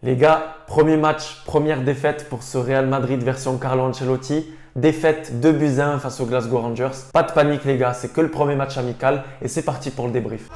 Les gars, premier match, première défaite pour ce Real Madrid version Carlo Ancelotti. Défaite 2-1 face aux Glasgow Rangers. Pas de panique les gars, c'est que le premier match amical et c'est parti pour le débrief.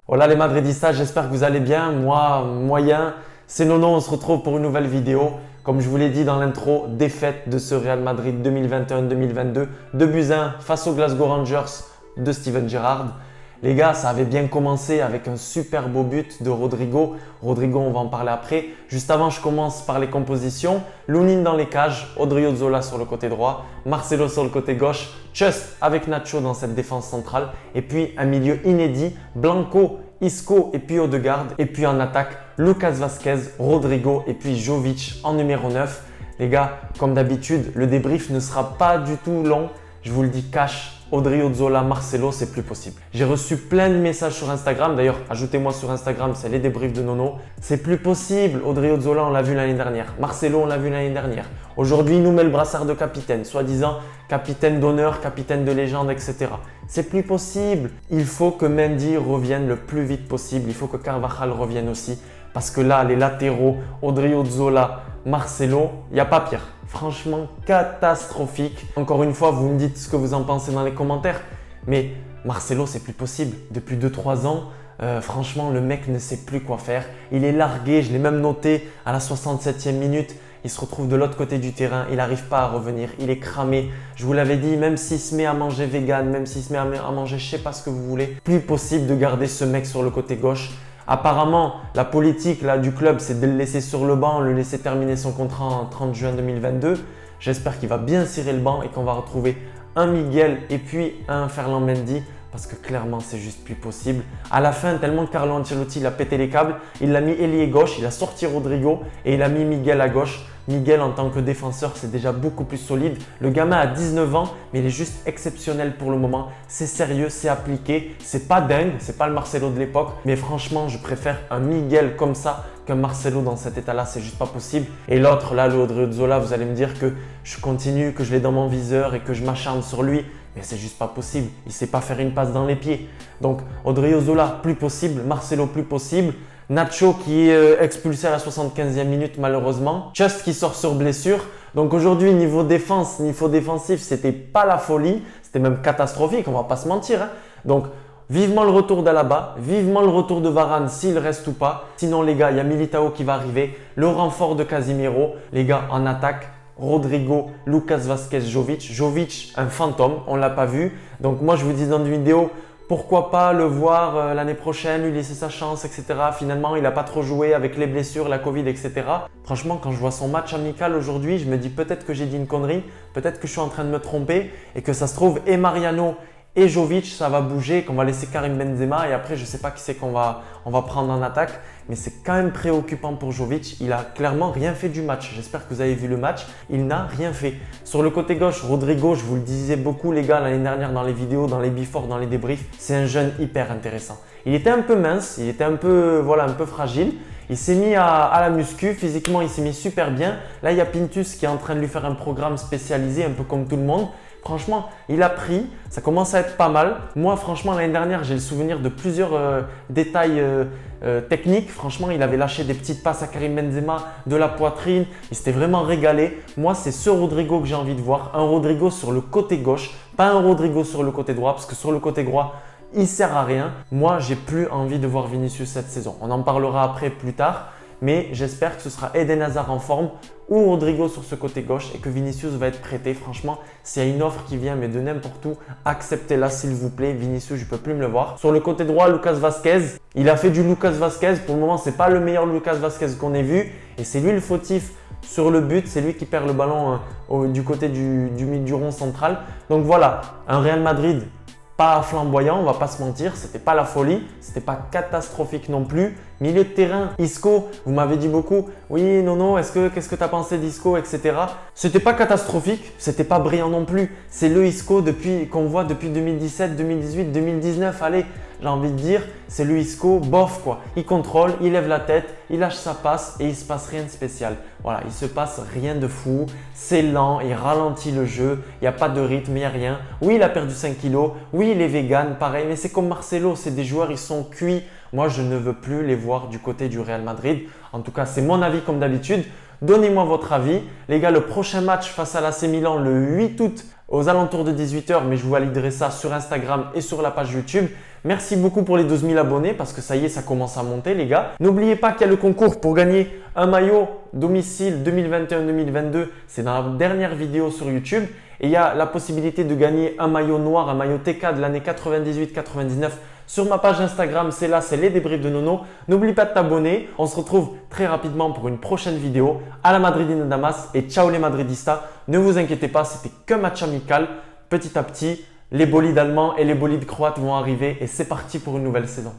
Voilà les Madridistas, j'espère que vous allez bien. Moi, moyen. C'est Nono, on se retrouve pour une nouvelle vidéo. Comme je vous l'ai dit dans l'intro, défaite de ce Real Madrid 2021-2022. 2-1 face aux Glasgow Rangers de Steven Gerrard. Les gars, ça avait bien commencé avec un super beau but de Rodrigo. Rodrigo, on va en parler après. Juste avant, je commence par les compositions. Lunin dans les cages, Odriozola sur le côté droit, Marcelo sur le côté gauche, Just avec Nacho dans cette défense centrale. Et puis un milieu inédit, Blanco, Isco et puis Odegaard. Et puis en attaque, Lucas Vazquez, Rodrigo et puis Jovic en numéro 9. Les gars, comme d'habitude, le débrief ne sera pas du tout long. Je vous le dis cash. Odriozola, Marcelo, c'est plus possible. J'ai reçu plein de messages sur Instagram. D'ailleurs, ajoutez-moi sur Instagram, c'est les débriefs de Nono. C'est plus possible. Odriozola, on l'a vu l'année dernière. Marcelo, on l'a vu l'année dernière. Aujourd'hui, il nous met le brassard de capitaine, soi-disant capitaine d'honneur, capitaine de légende, etc. C'est plus possible. Il faut que Mendy revienne le plus vite possible. Il faut que Carvajal revienne aussi. Parce que là, les latéraux, Odriozola, Marcelo, il n'y a pas pire. Franchement, catastrophique. Encore une fois, vous me dites ce que vous en pensez dans les commentaires. Mais Marcelo, c'est plus possible. Depuis 2-3 ans, franchement, le mec ne sait plus quoi faire. Il est largué, je l'ai même noté à la 67e minute. Il se retrouve de l'autre côté du terrain. Il n'arrive pas à revenir. Il est cramé. Je vous l'avais dit, même s'il se met à manger vegan, même s'il se met à manger je ne sais pas ce que vous voulez, plus possible de garder ce mec sur le côté gauche. Apparemment, la politique là, du club, c'est de le laisser sur le banc, le laisser terminer son contrat en 30 juin 2022. J'espère qu'il va bien cirer le banc et qu'on va retrouver un Miguel et puis un Ferland Mendy parce que clairement, c'est juste plus possible. À la fin, tellement que Carlo Ancelotti il a pété les câbles, il a mis ailier gauche, il a sorti Rodrigo et il a mis Miguel à gauche. Miguel, en tant que défenseur, c'est déjà beaucoup plus solide. Le gamin a 19 ans, mais il est juste exceptionnel pour le moment. C'est sérieux, c'est appliqué. C'est pas dingue, c'est pas le Marcelo de l'époque. Mais franchement, je préfère un Miguel comme ça qu'un Marcelo dans cet état-là. C'est juste pas possible. Et l'autre, là, le Odriozola, vous allez me dire que je continue, que je l'ai dans mon viseur et que je m'acharne sur lui. Mais c'est juste pas possible. Il sait pas faire une passe dans les pieds. Donc, Odriozola, plus possible. Marcelo, plus possible. Nacho qui est expulsé à la 75e minute malheureusement. Just qui sort sur blessure. Donc aujourd'hui, niveau défense, niveau défensif, c'était pas la folie. C'était même catastrophique, on va pas se mentir. Hein. Donc vivement le retour d'Alaba, vivement le retour de Varane s'il reste ou pas. Sinon les gars, il y a Militao qui va arriver. Le renfort de Casemiro. Les gars, en attaque, Rodrigo, Lucas Vazquez, Jovic. Jovic, un fantôme, on ne l'a pas vu. Donc moi, je vous dis dans une vidéo, pourquoi pas le voir l'année prochaine, lui laisser sa chance, etc. Finalement, il n'a pas trop joué avec les blessures, la Covid, etc. Franchement, quand je vois son match amical aujourd'hui, je me dis peut-être que j'ai dit une connerie, peut-être que je suis en train de me tromper et que ça se trouve et Mariano et Jovic, ça va bouger, qu'on va laisser Karim Benzema et après, je ne sais pas qui c'est qu'on va prendre en attaque. Mais c'est quand même préoccupant pour Jovic. Il a clairement rien fait du match. J'espère que vous avez vu le match. Il n'a rien fait. Sur le côté gauche, Rodrigo, je vous le disais beaucoup les gars l'année dernière dans les vidéos, dans les before, dans les débriefs. C'est un jeune hyper intéressant. Il était un peu mince, il était un peu fragile. Il s'est mis à la muscu, physiquement il s'est mis super bien. Là il y a Pintus qui est en train de lui faire un programme spécialisé, un peu comme tout le monde. Franchement, il a pris, ça commence à être pas mal. Moi, franchement, l'année dernière, j'ai le souvenir de plusieurs détails techniques. Franchement, il avait lâché des petites passes à Karim Benzema de la poitrine. Il s'était vraiment régalé. Moi, c'est ce Rodrigo que j'ai envie de voir. Un Rodrigo sur le côté gauche, pas un Rodrigo sur le côté droit, parce que sur le côté droit, il ne sert à rien. Moi, j'ai plus envie de voir Vinicius cette saison. On en parlera après plus tard. Mais j'espère que ce sera Eden Hazard en forme ou Rodrigo sur ce côté gauche et que Vinicius va être prêté. Franchement, s'il y a une offre qui vient mais de n'importe où, acceptez-la s'il vous plaît. Vinicius, je ne peux plus me le voir. Sur le côté droit, Lucas Vazquez. Il a fait du Lucas Vazquez. Pour le moment, ce n'est pas le meilleur Lucas Vazquez qu'on ait vu. Et c'est lui le fautif sur le but. C'est lui qui perd le ballon du côté du rond central. Donc voilà, un Real Madrid pas flamboyant, on va pas se mentir, c'était pas la folie, c'était pas catastrophique non plus. Milieu de terrain, Isco, vous m'avez dit beaucoup, oui, non, qu'est-ce que tu as pensé d'Isco, etc. C'était pas catastrophique, c'était pas brillant non plus. C'est le Isco qu'on voit depuis 2017, 2018, 2019. Allez, j'ai envie de dire, c'est le Isco bof quoi. Il contrôle, il lève la tête, il lâche sa passe et il ne se passe rien de spécial. Voilà, il ne se passe rien de fou, c'est lent, il ralentit le jeu, il n'y a pas de rythme, il n'y a rien. Oui, il a perdu 5 kilos, oui, il est vegan, pareil, mais c'est comme Marcelo, c'est des joueurs, ils sont cuits. Moi, je ne veux plus les voir du côté du Real Madrid. En tout cas, c'est mon avis comme d'habitude. Donnez-moi votre avis. Les gars, le prochain match face à l'AC Milan le 8 août aux alentours de 18 h, mais je vous validerai ça sur Instagram et sur la page YouTube. Merci beaucoup pour les 12 000 abonnés parce que ça y est, ça commence à monter les gars. N'oubliez pas qu'il y a le concours pour gagner un maillot domicile 2021-2022. C'est dans la dernière vidéo sur YouTube. Et il y a la possibilité de gagner un maillot noir, un maillot TK de l'année 98-99 sur ma page Instagram. C'est là, c'est les débriefs de Nono. N'oublie pas de t'abonner. On se retrouve très rapidement pour une prochaine vidéo. À la Madridina Damas et ciao les Madridistas. Ne vous inquiétez pas, c'était qu'un match amical. Petit à petit, les bolides allemands et les bolides croates vont arriver et c'est parti pour une nouvelle saison.